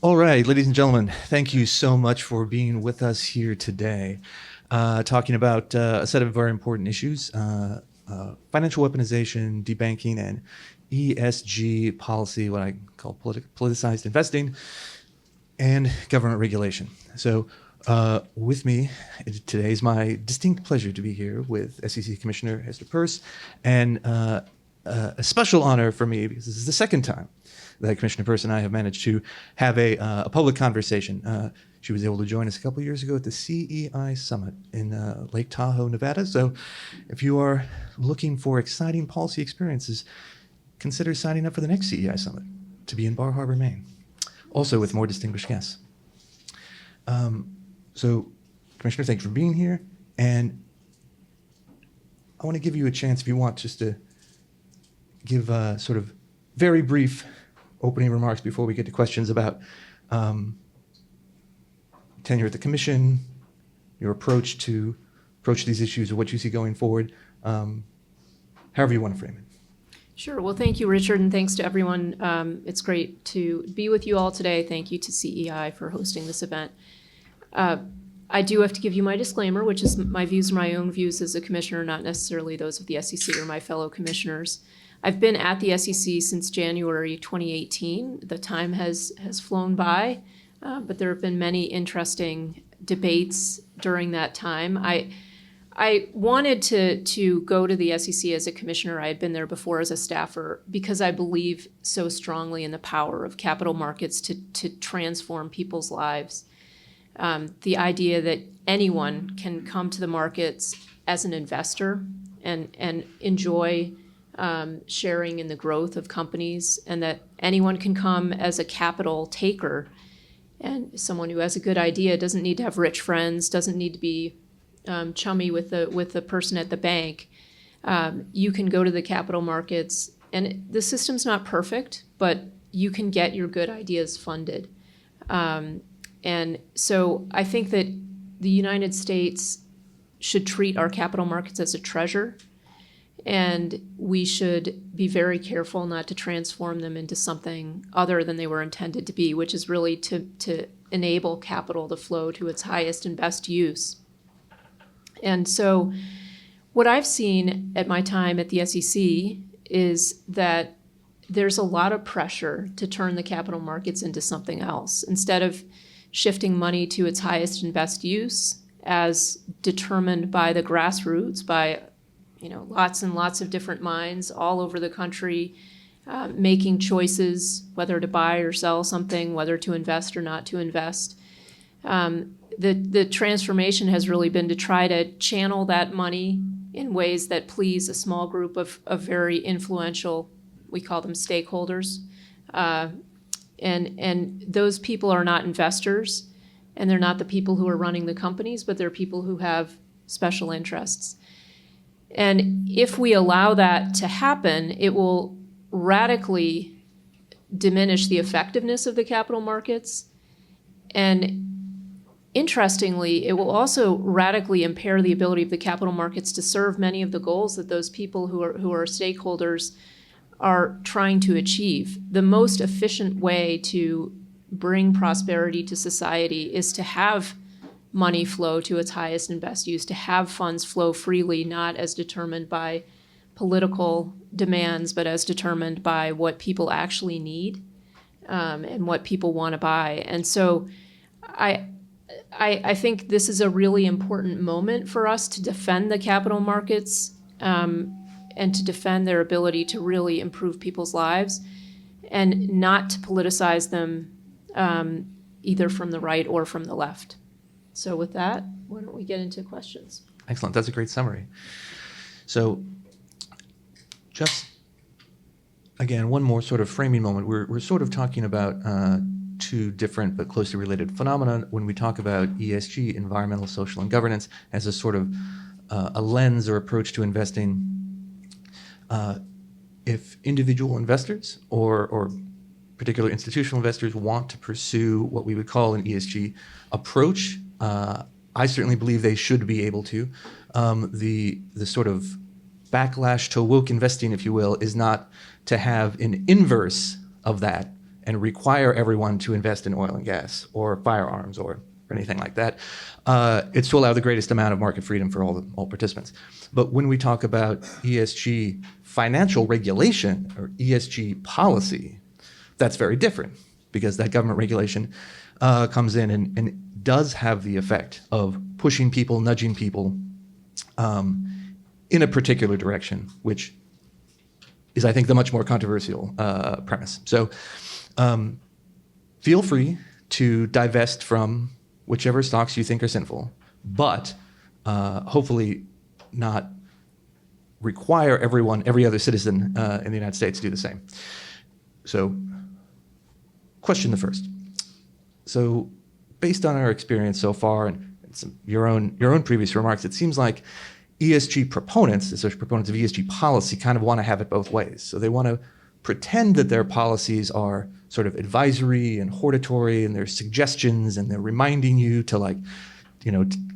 All right, ladies and gentlemen, thank you so much for being with us here today, talking about a set of very important issues, financial weaponization, debanking, and ESG policy, what I call politicized investing, and government regulation. So with me today is my distinct pleasure to be here with SEC Commissioner Hester Peirce, and a special honor for me because this is the second time that Commissioner Peirce and I have managed to have a public conversation. She was able to join us a couple years ago at the CEI Summit in Lake Tahoe, Nevada. So if you are looking for exciting policy experiences, consider signing up for the next CEI Summit to be in Bar Harbor, Maine, also with more distinguished guests. So, Commissioner, thank you for being here. And I want to give you a chance, if you want, just to give sort of very brief opening remarks before we get to questions about tenure at the Commission, your approach these issues, or what you see going forward, however you want to frame it. Sure. Well, thank you, Richard, and thanks to everyone. It's great to be with you all today. Thank you to CEI for hosting this event. I do have to give you my disclaimer, which is my views are my own views as a commissioner, not necessarily those of the SEC or my fellow commissioners. I've been at the SEC since January 2018. The time has flown by, but there have been many interesting debates during that time. I wanted to go to the SEC as a commissioner. I had been there before as a staffer because I believe so strongly in the power of capital markets to transform people's lives. The idea that anyone can come to the markets as an investor and enjoy sharing in the growth of companies, and that anyone can come as a capital taker, and someone who has a good idea doesn't need to have rich friends, doesn't need to be chummy with the person at the bank. You can go to the capital markets, and the system's not perfect, but you can get your good ideas funded. And so I think that the United States should treat our capital markets as a treasure, and we should be very careful not to transform them into something other than they were intended to be, which is really to enable capital to flow to its highest and best use. And so what I've seen at my time at the SEC is that there's a lot of pressure to turn the capital markets into something else. Instead of shifting money to its highest and best use as determined by the grassroots, by lots and lots of different minds all over the country, making choices whether to buy or sell something, whether to invest or not to invest. The transformation has really been to try to channel that money in ways that please a small group of very influential, we call them stakeholders. And those people are not investors, and they're not the people who are running the companies, but they're people who have special interests. And if we allow that to happen, it will radically diminish the effectiveness of the capital markets. And interestingly, it will also radically impair the ability of the capital markets to serve many of the goals that those people who are stakeholders are trying to achieve. The most efficient way to bring prosperity to society is to have money flow to its highest and best use, to have funds flow freely, not as determined by political demands, but as determined by what people actually need and what people want to buy. And so I think this is a really important moment for us to defend the capital markets and to defend their ability to really improve people's lives, and not to politicize them either from the right or from the left. So with that, why don't we get into questions? Excellent. That's a great summary. So just, again, one more sort of framing moment. We're sort of talking about two different but closely related phenomena when we talk about ESG, environmental, social, and governance, as a sort of a lens or approach to investing. If individual investors or particular institutional investors want to pursue what we would call an ESG approach, I certainly believe they should be able to. The sort of backlash to woke investing, if you will, is not to have an inverse of that and require everyone to invest in oil and gas or firearms or anything like that. It's to allow the greatest amount of market freedom for all participants. But when we talk about ESG financial regulation or ESG policy, that's very different, because that government regulation comes in and does have the effect of pushing people, nudging people in a particular direction, which is, I think, the much more controversial premise. So feel free to divest from whichever stocks you think are sinful, but hopefully not require every other citizen in the United States to do the same. So, question the first. So, based on our experience so far and your own previous remarks, it seems like ESG proponents, especially proponents of ESG policy, kind of want to have it both ways. So they want to pretend that their policies are sort of advisory and hortatory, and they're suggestions, and they're reminding you to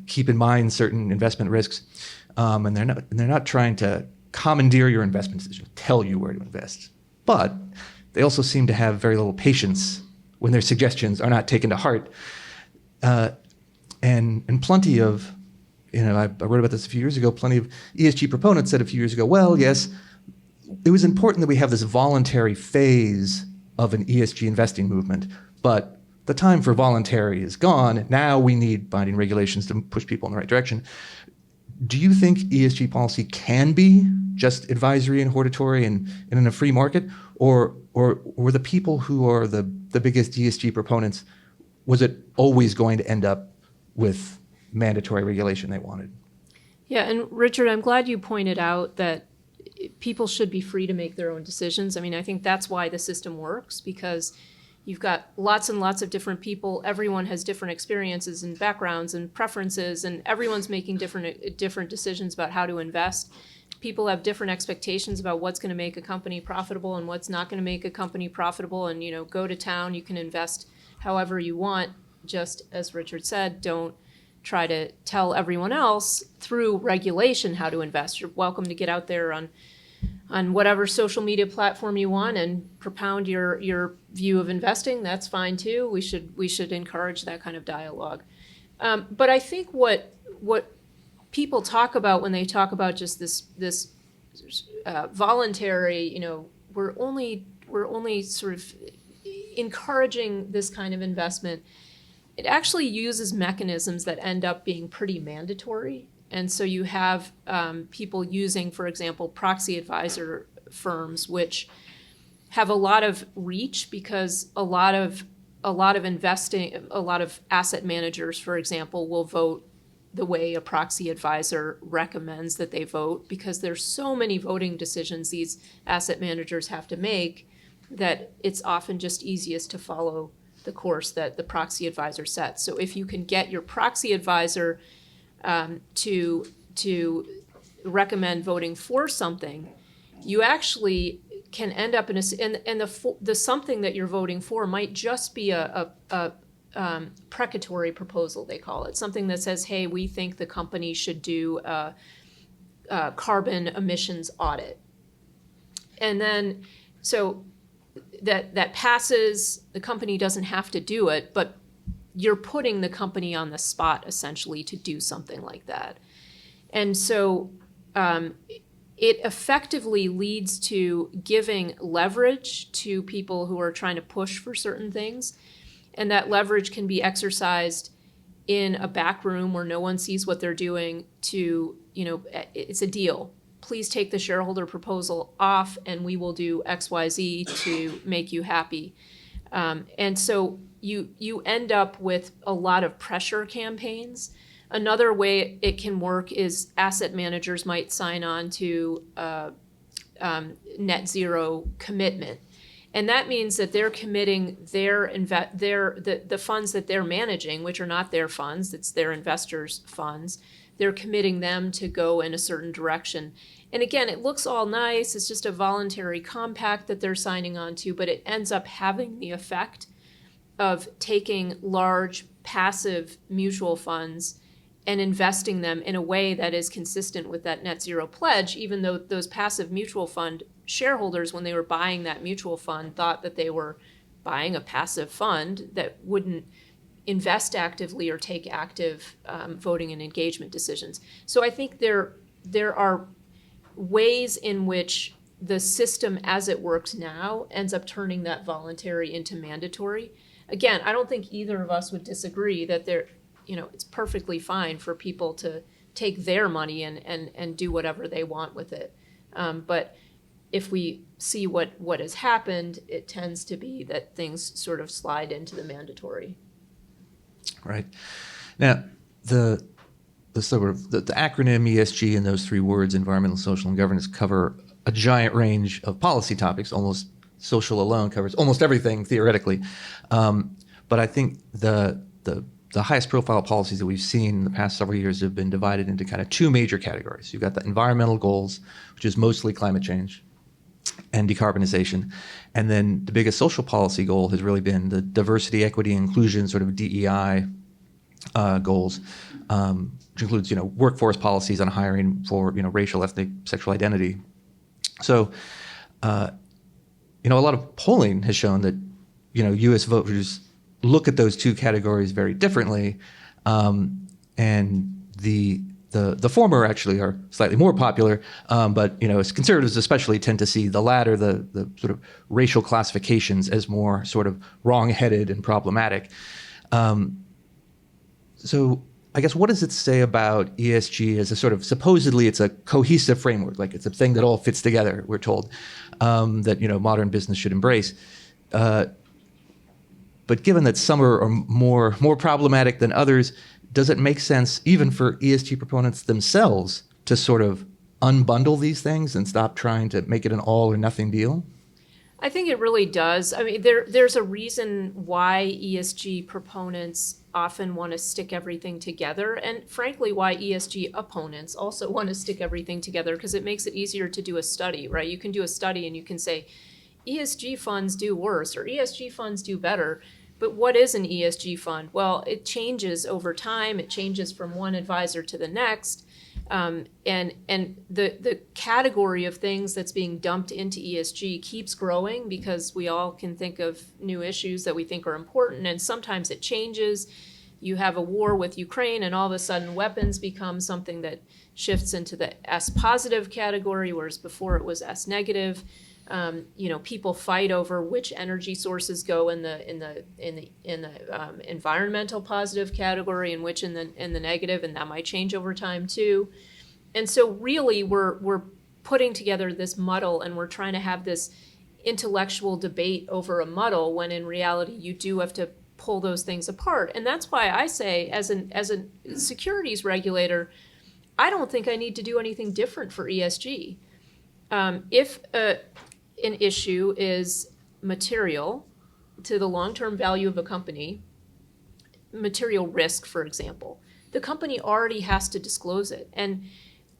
keep in mind certain investment risks, and they're not trying to commandeer your investment decisions, tell you where to invest. But they also seem to have very little patience when their suggestions are not taken to heart, and plenty of, I wrote about this a few years ago. Plenty of ESG proponents said a few years ago, well, yes, it was important that we have this voluntary phase of an ESG investing movement, but the time for voluntary is gone. Now we need binding regulations to push people in the right direction. Do you think ESG policy can be just advisory and hortatory and in a free market, or were the people who are the biggest ESG proponents, was it always going to end up with mandatory regulation they wanted? Yeah, and Richard, I'm glad you pointed out that people should be free to make their own decisions. I mean, I think that's why the system works, because you've got lots and lots of different people. Everyone has different experiences and backgrounds and preferences, and everyone's making different decisions about how to invest. People have different expectations about what's going to make a company profitable and what's not going to make a company profitable. And, go to town, you can invest however you want. Just as Richard said, don't try to tell everyone else through regulation how to invest. You're welcome to get out there on whatever social media platform you want and propound your view of investing. That's fine too. We should encourage that kind of dialogue. But I think what people talk about when they talk about just this voluntary, we're only sort of encouraging this kind of investment. It actually uses mechanisms that end up being pretty mandatory. And so you have people using, for example, proxy advisor firms, which have a lot of reach, because a lot of asset managers, for example, will vote the way a proxy advisor recommends that they vote, because there's so many voting decisions these asset managers have to make that it's often just easiest to follow the course that the proxy advisor sets. So if you can get your proxy advisor to recommend voting for something, you actually can end up in the something that you're voting for might just be a precatory proposal, they call it, something that says, hey, we think the company should do a carbon emissions audit, and then so that passes. The company doesn't have to do it, but you're putting the company on the spot essentially to do something like that. And so it effectively leads to giving leverage to people who are trying to push for certain things. And that leverage can be exercised in a back room where no one sees what they're doing to, it's a deal. Please take the shareholder proposal off and we will do XYZ to make you happy. And so you end up with a lot of pressure campaigns. Another way it can work is asset managers might sign on to net zero commitment. And that means that they're committing the funds that they're managing, which are not their funds, it's their investors' funds. They're committing them to go in a certain direction. And again, it looks all nice. It's just a voluntary compact that they're signing on to, but it ends up having the effect of taking large passive mutual funds and investing them in a way that is consistent with that net zero pledge, even though those passive mutual fund shareholders, when they were buying that mutual fund, thought that they were buying a passive fund that wouldn't invest actively or take active voting and engagement decisions. So I think there are ways in which the system as it works now ends up turning that voluntary into mandatory. Again, I don't think either of us would disagree that it's perfectly fine for people to take their money and do whatever they want with it. But if we see what has happened, it tends to be that things sort of slide into the mandatory. Right. Now, the acronym ESG and those three words, environmental, social, and governance, cover a giant range of policy topics. Almost social alone covers almost everything theoretically. But I think the highest profile policies that we've seen in the past several years have been divided into kind of two major categories. You've got the environmental goals, which is mostly climate change and decarbonization. And then the biggest social policy goal has really been the diversity, equity, inclusion, sort of DEI goals, which includes, workforce policies on hiring for, racial, ethnic, sexual identity. So, a lot of polling has shown that, U.S. voters look at those two categories very differently, and the former actually are slightly more popular, but as conservatives especially tend to see the latter, the sort of racial classifications, as more sort of wrong-headed and problematic. So I guess what does it say about ESG as a sort of, supposedly it's a cohesive framework, like it's a thing that all fits together, we're told, that modern business should embrace. But given that some are more problematic than others, does it make sense even for ESG proponents themselves to sort of unbundle these things and stop trying to make it an all or nothing deal? I think it really does. I mean, there's a reason why ESG proponents often want to stick everything together, and frankly, why ESG opponents also want to stick everything together, because it makes it easier to do a study, right? You can do a study and you can say, ESG funds do worse or ESG funds do better. But what is an ESG fund? Well, it changes over time. It changes from one advisor to the next. And the category of things that's being dumped into ESG keeps growing because we all can think of new issues that we think are important, and sometimes it changes. You have a war with Ukraine, and all of a sudden weapons become something that shifts into the S positive category, whereas before it was S negative. People fight over which energy sources go in the environmental positive category and which in the negative, and that might change over time too. And so really we're putting together this muddle, and we're trying to have this intellectual debate over a muddle, when in reality you do have to pull those things apart. And that's why I say, as a securities regulator, I don't think I need to do anything different for ESG. If an issue is material to the long-term value of a company, material risk, for example, the company already has to disclose it. And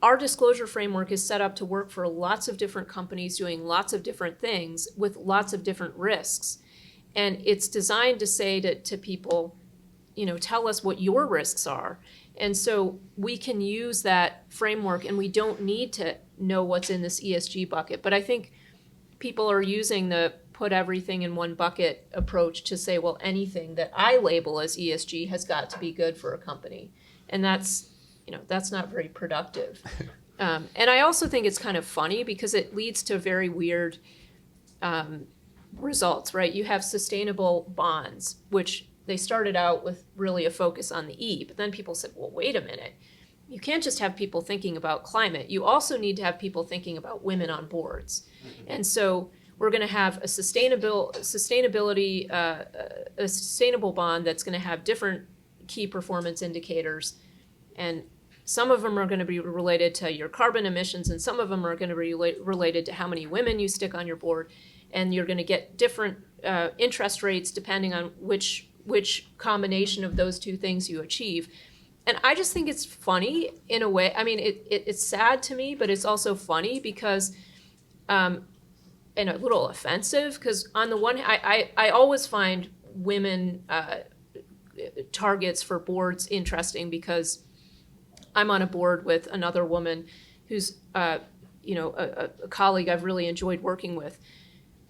our disclosure framework is set up to work for lots of different companies doing lots of different things with lots of different risks. And it's designed to say to people, tell us what your risks are. And so we can use that framework, and we don't need to know what's in this ESG bucket. But I think people are using the put everything in one bucket approach to say, well, anything that I label as ESG has got to be good for a company. And that's not very productive. And I also think it's kind of funny because it leads to very weird results, right? You have sustainable bonds, which they started out with really a focus on the E, but then people said, well, wait a minute. You can't just have people thinking about climate. You also need to have people thinking about women on boards. And so we're going to have a sustainable bond that's going to have different key performance indicators. And some of them are going to be related to your carbon emissions, and some of them are going to be related to how many women you stick on your board. And you're going to get different interest rates depending on which combination of those two things you achieve. And I just think it's funny in a way. I mean, it's sad to me, but it's also funny because, and a little offensive, because on the one hand, I always find women targets for boards interesting, because I'm on a board with another woman who's, a colleague I've really enjoyed working with.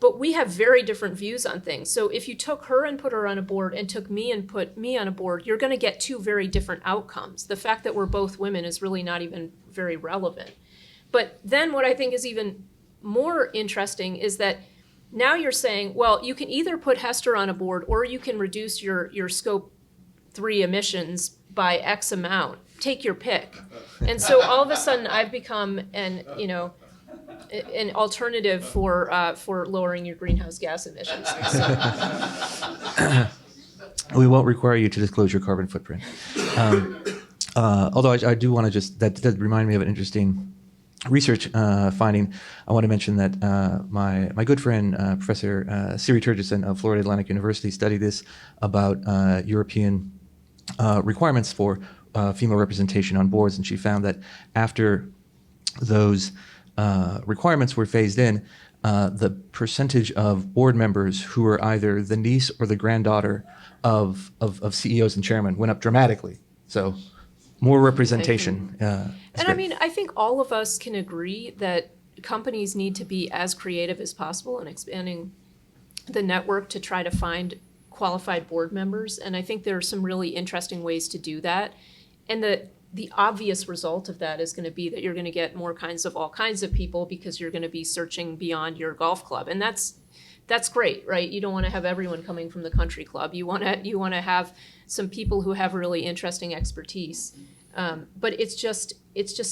but we have very different views on things. So if you took her and put her on a board and took me and put me on a board, you're going to get two very different outcomes. The fact that we're both women is really not even very relevant. But then what I think is even more interesting is that now you're saying, well, you can either put Hester on a board or you can reduce your scope 3 emissions by X amount. Take your pick. And so all of a sudden I've become an alternative for lowering your greenhouse gas emissions. We won't require you to disclose your carbon footprint. Although I do want to that remind me of an interesting research finding. I want to mention that my good friend, Professor Siri Turgison of Florida Atlantic University, studied this about European requirements for female representation on boards, and she found that after those requirements were phased in, the percentage of board members who were either the niece or the granddaughter of CEOs and chairmen went up dramatically. So more representation. And I mean, I think all of us can agree that companies need to be as creative as possible in expanding the network to try to find qualified board members. And I think there are some really interesting ways to do that. And the obvious result of that is going to be that you're going to get all kinds of people because you're going to be searching beyond your golf club. And that's great, right? You don't want to have everyone coming from the country club. You want to have some people who have really interesting expertise. But it's just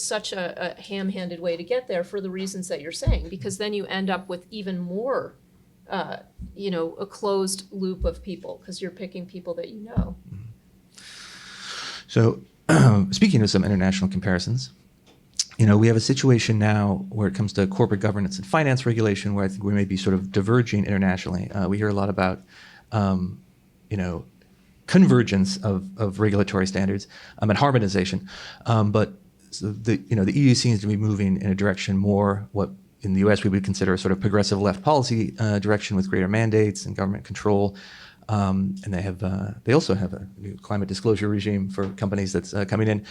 such a ham-handed way to get there for the reasons that you're saying, because then you end up with even more, a closed loop of people because you're picking people that you know. So speaking of some international comparisons, we have a situation now where it comes to corporate governance and finance regulation where I think we may be sort of diverging internationally. We hear a lot about, convergence of regulatory standards and harmonization. But so the EU seems to be moving in a direction more what in the US we would consider a sort of progressive left policy direction with greater mandates and government control. And they also have a new climate disclosure regime for companies that's coming in.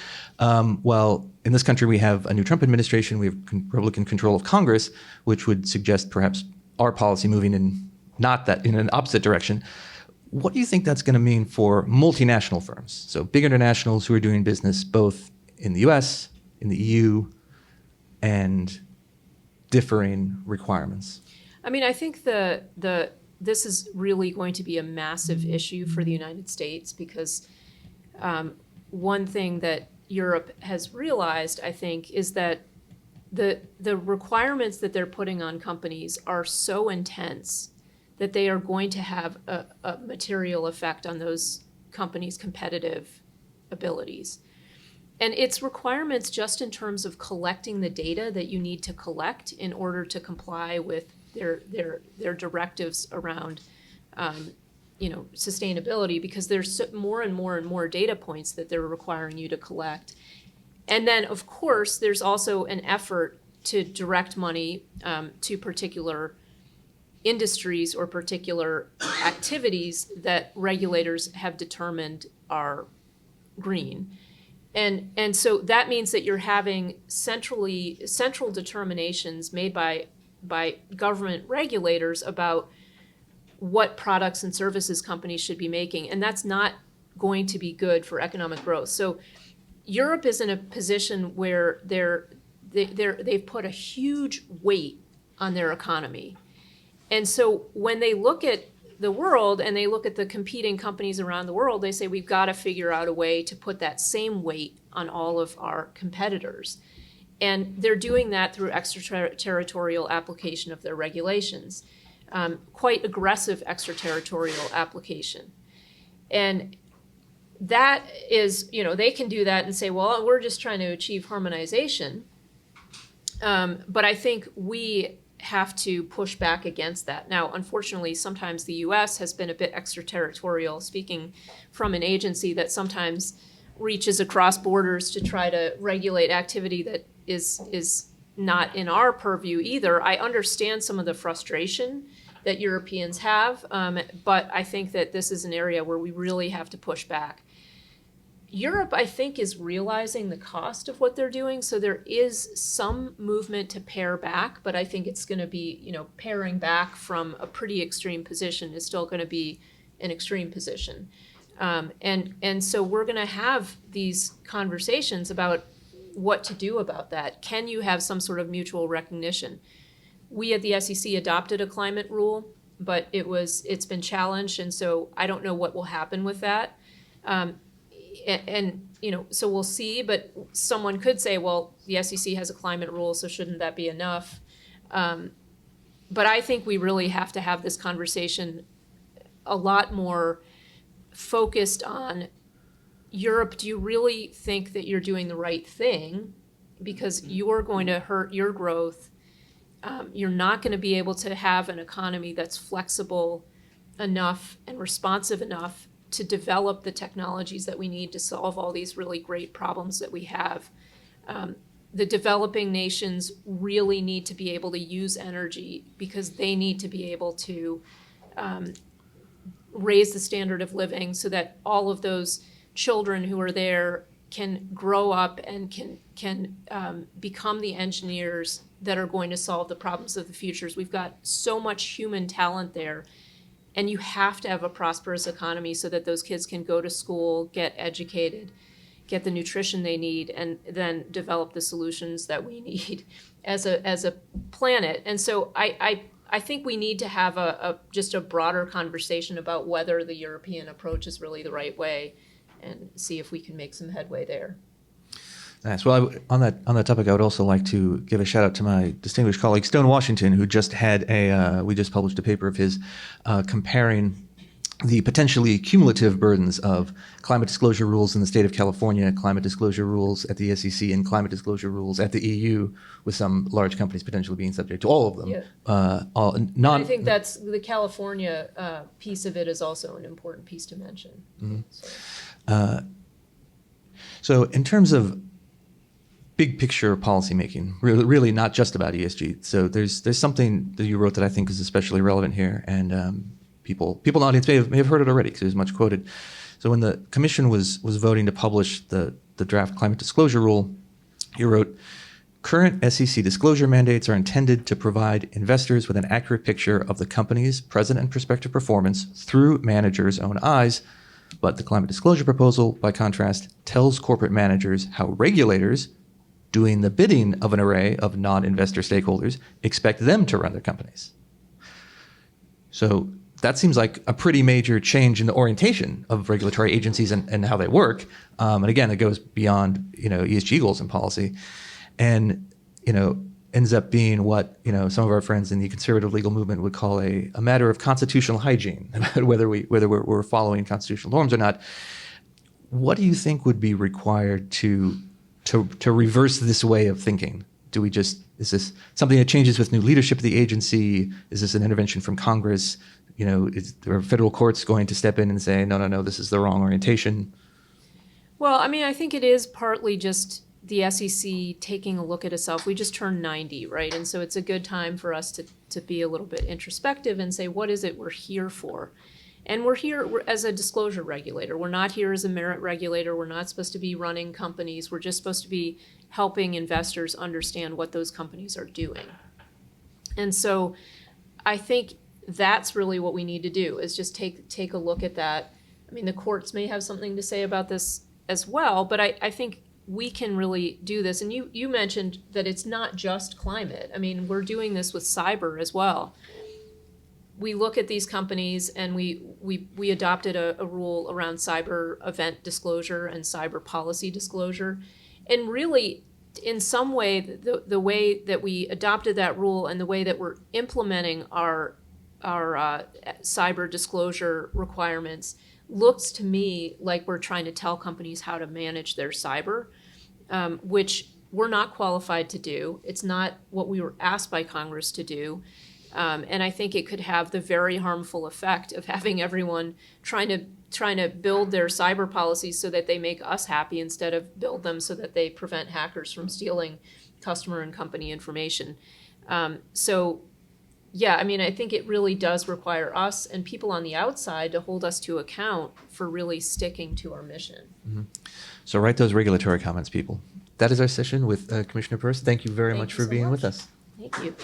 While in this country we have a new Trump administration, we have Republican control of Congress, which would suggest perhaps our policy moving in an opposite direction. What do you think that's going to mean for multinational firms? So big internationals who are doing business both in the US, in the EU, and differing requirements. I mean, I think this is really going to be a massive issue for the United States because one thing that Europe has realized, I think, is that the requirements that they're putting on companies are so intense that they are going to have a material effect on those companies' competitive abilities. And it's requirements just in terms of collecting the data that you need to collect in order to comply with their directives around sustainability, because there's more and more and more data points that they're requiring you to collect. And then, of course, there's also an effort to direct money to particular industries or particular activities that regulators have determined are green. And so that means that you're having central determinations made by government regulators about what products and services companies should be making, and that's not going to be good for economic growth. So Europe is in a position where they've put a huge weight on their economy. And so when they look at the world and they look at the competing companies around the world, they say we've got to figure out a way to put that same weight on all of our competitors. And they're doing that through extraterritorial application of their regulations, quite aggressive extraterritorial application. And that is, they can do that and say, well, we're just trying to achieve harmonization. But I think we have to push back against that. Now, unfortunately, sometimes the US has been a bit extraterritorial, speaking from an agency that sometimes reaches across borders to try to regulate activity that is not in our purview either. I understand some of the frustration that Europeans have, but I think that this is an area where we really have to push back. Europe, I think, is realizing the cost of what they're doing. So there is some movement to pare back, but I think it's going to be, paring back from a pretty extreme position is still going to be an extreme position. And so we're going to have these conversations about what to do about that. Can you have some sort of mutual recognition? We at the SEC adopted a climate rule, but it's been challenged, and so I don't know what will happen with that. So we'll see, but someone could say, well, the SEC has a climate rule, so shouldn't that be enough? But I think we really have to have this conversation a lot more focused on Europe. Do you really think that you're doing the right thing? Because you're going to hurt your growth. You're not going to be able to have an economy that's flexible enough and responsive enough to develop the technologies that we need to solve all these really great problems that we have. The developing nations really need to be able to use energy because they need to be able to raise the standard of living so that all of those children who are there can grow up and can become the engineers that are going to solve the problems of the futures. We've got so much human talent there. And you have to have a prosperous economy so that those kids can go to school, get educated, get the nutrition they need, and then develop the solutions that we need as a planet. And so I think we need to have just a broader conversation about whether the European approach is really the right way and see if we can make some headway there. Nice. Well, on that topic, I would also like to give a shout out to my distinguished colleague Stone Washington, who just had we just published a paper of his comparing the potentially cumulative burdens of climate disclosure rules in the state of California, climate disclosure rules at the SEC, and climate disclosure rules at the EU, with some large companies potentially being subject to all of them. Yeah. I think that's the California piece of it is also an important piece to mention. Mm-hmm. So in terms of big picture policymaking, really not just about ESG. So there's something that you wrote that I think is especially relevant here, and people in the audience may have heard it already because it was much quoted. So when the commission was voting to publish the draft climate disclosure rule, you wrote, current SEC disclosure mandates are intended to provide investors with an accurate picture of the company's present and prospective performance through managers' own eyes. But the climate disclosure proposal, by contrast, tells corporate managers how regulators, doing the bidding of an array of non-investor stakeholders, expect them to run their companies. So that seems like a pretty major change in the orientation of regulatory agencies and how they work. And again, it goes beyond ESG goals and policy, and ends up being what some of our friends in the conservative legal movement would call a matter of constitutional hygiene, about whether we're following constitutional norms or not. What do you think would be required to reverse this way of thinking? Is this something that changes with new leadership of the agency? Is this an intervention from Congress? Are federal courts going to step in and say, no, this is the wrong orientation? Well, I think it is partly just the SEC taking a look at itself. We just turned 90, right? And so it's a good time for us to be a little bit introspective and say, what is it we're here for? And we're here as a disclosure regulator. We're not here as a merit regulator. We're not supposed to be running companies. We're just supposed to be helping investors understand what those companies are doing. And so I think that's really what we need to do, is just take a look at that. The courts may have something to say about this as well, but I think we can really do this. And you mentioned that it's not just climate. We're doing this with cyber as well. We look at these companies and we adopted a rule around cyber event disclosure and cyber policy disclosure. And really, in some way, the way that we adopted that rule and the way that we're implementing our cyber disclosure requirements looks to me like we're trying to tell companies how to manage their cyber, which we're not qualified to do. It's not what we were asked by Congress to do. And I think it could have the very harmful effect of having everyone trying to build their cyber policies so that they make us happy instead of build them so that they prevent hackers from stealing customer and company information. So yeah, I mean, I think it really does require us and people on the outside to hold us to account for really sticking to our mission. So write those regulatory comments, people. That is our session with Commissioner Peirce. Thank you very Thank much you for so being much. with us. Thank you.